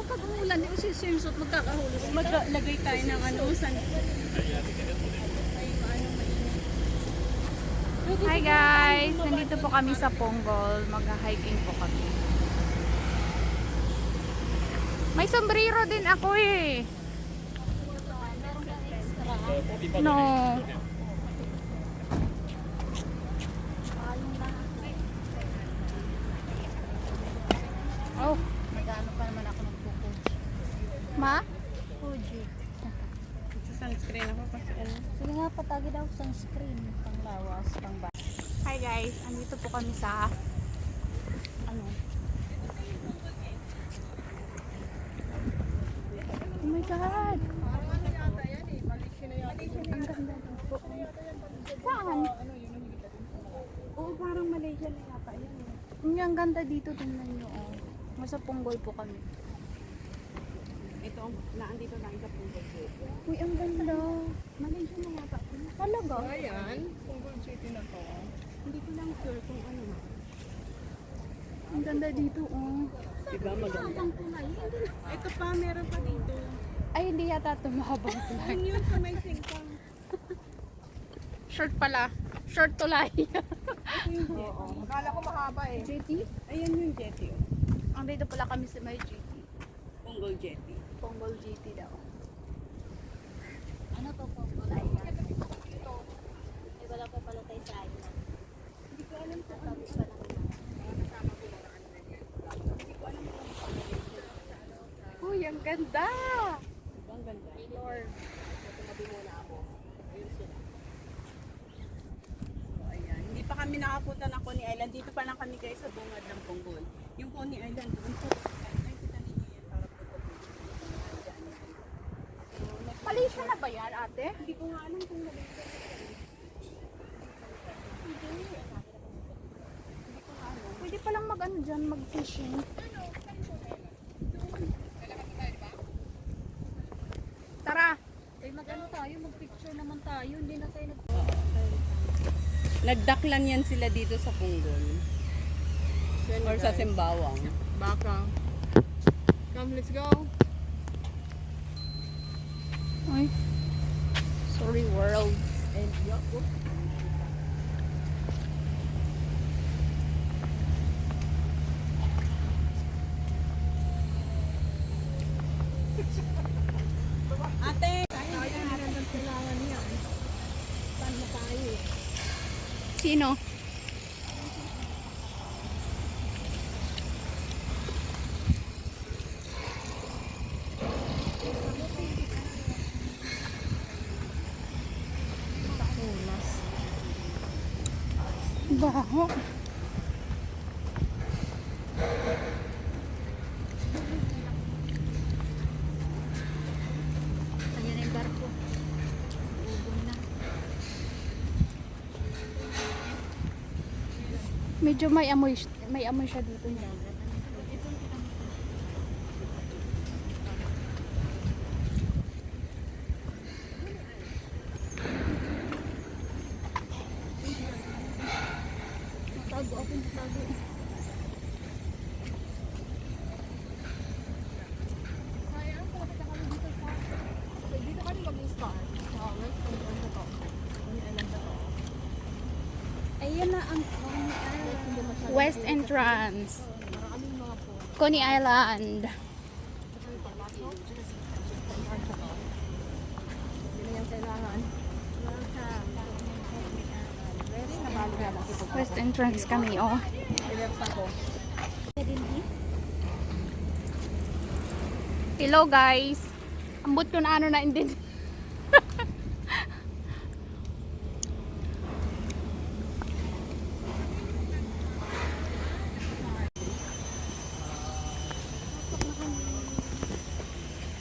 pag umulan, yung si swimsuit magkakahulog. Maglagay tayo ng ano, san... Hi guys! Nandito po kami sa Ponggol. Mag-hiking po kami. May sombrero din ako eh. No. Oh. Nag-ano pa naman ako ng Fuji. Ma? Fuji. Sa sunscreen ako kasi ano. Sige nga, patagi daw sunscreen. Pang lawas, pang ba. Hi guys! Andito po kami sa ano? Oh my God! Ang ganda po. Saan? Oo, parang Malaysia na yata yan. Ang ganda dito, tingnan nyo. Oh. Nasa Ponggol po kami. Ito, naandito lang sa Punggol. Uy, ang ganda. Malaysia na yata. Talaga? Ayan, Punggol City na to. Hindi ko lang sure kung ano na. Ang ganda dito, oh. Diba maganda? Ito pa, meron pa dito. Ay, hindi yata ito mahabang flag. Yun sa may singkang. Short pala. Short tulay. Oo. Akala ko mahaba eh. JT? Ayan yung jetty. Ang dito pala kami sa may JT. Punggol jetty. Ponggol JT daw. Ano to po? Ay, wala pa pala tayo sa island. Hindi ko alam kung Tapos pa lang. Uy, ang ganda! ang ganda. Lord. Tumabi muna ako. Ayun sila. So, ayan. Hindi pa kami nakapunta ng Coney Island. Dito pa lang kami guys sa bungad ng Ponggol. Yung Coney Island, doon po. Nakikita ninyo yan. Para po po. Malaysia na ba yan, ate? Hindi ko nga alam kung Malaysia. Pwede palang mag-ano dyan, mag-fishing. Tara! Eh, mag-ano tayo? Mag-picture naman tayo. Hindi na tayo Nagdaklan yan sila dito sa Ponggol. Or sa Sembawang. Baka. Come, let's go. Ay. Sorry world. And Ate! Sino? Baho. Ayan na yung barko. Ubong na. Medyo may amoy siya dito. Tago ako ng tago. Dito kami mag-start. Sa West Ponggol na to. Coney Island na to. Ayan na ang Coney Island. West entrance. Maraming mga po. Coney Island. Hindi na yung kailangan. West entrance kami, oh. Relax ako. Hello guys. Ambot ko na ano na hindi.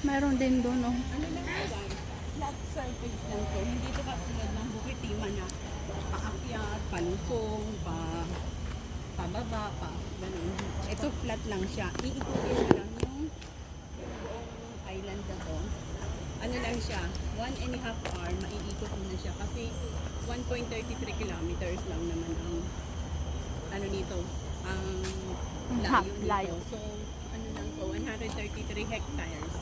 Meron din doon, oh. ano lang yan? Flat surface lang to. Hindi to katulad ng Bukit Timah na paakyat, palusong, pababa, ganun. Ito flat lang siya. Iikutin mo lang yung buong island na to. Ano lang siya, 1.5 hour, maiikot mo na siya. Kasi 1.33 kilometers lang naman ang ang layo nito. Layo. So, ano lang to, 133 3 hectares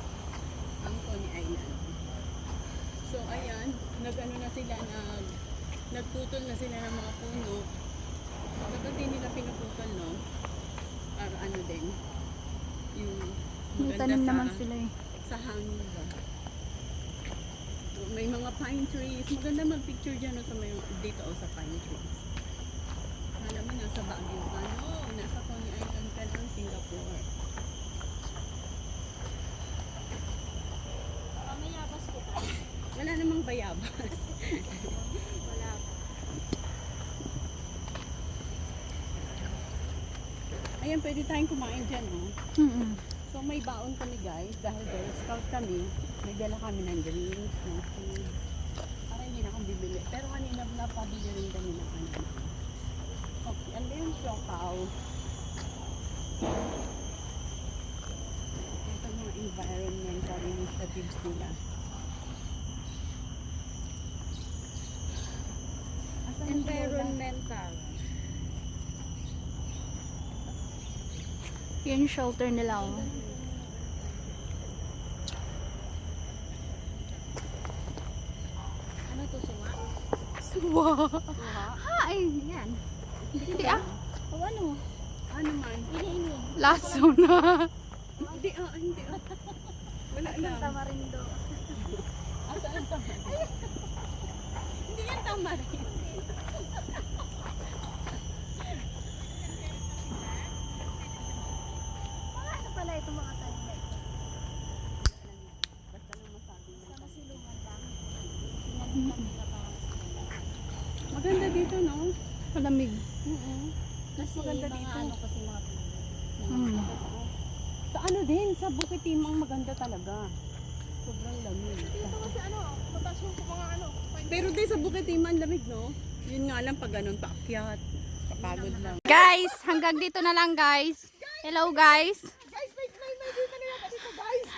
ang Coney Island. So ayan, nag-ano na sila, nagputol na sila ng mga puno. Dapat din nila pinuputol, no? Para ano din, yung May maganda tanim sa, naman sila eh. sa hangin ba. May mga pine trees. Maganda mag-picture dyan, no, sa may, dito o sa pine trees. Alam mo, nasa Baguio ka, no? Nasa Coney Island ka ng Singapore. Pamayabas ko ka. Wala namang bayabas. Wala pa. Ayan, pwede tayong kumain dyan, no? Mm-mm. So may baon kami guys, dahil Girl Scout kami, may dala kami ng drinks, ng food. Para hindi na akong bibili. Pero kanina napabili rin kami ng ano. Okay, and then siopaw. Ito mga environmental initiatives nila. Asan yung Environmental. Yun yung shelter nila oh. Ano to, suwa? Suwa. Suha? Hi! Yan. Hindi ah. O ano? Ano man? Ini. Laso na. Hindi hindi Wala lang. Tamarindo. Asan ang tamarin? Hindi yan tamarin. Ano pala itong mga tanim na ito? Basta lang masabi na. Sa masilungan lang. Sinalitan nila parang silungan. Maganda dito, no? Malamig. Kasi Maganda mga dito. ano kasi mga puno. Mm. Sa ano din, sa Bukit Timang maganda talaga. Sobrang lamig. Dito kasi ano, mataas yung mga ano. Pero din sa Bukit Timang lamig, no? Yun nga lang pag ganun, paakyat. Papagod lang. Guys, hanggang dito na lang guys. Hello guys. Guys, may dito na yan dito guys.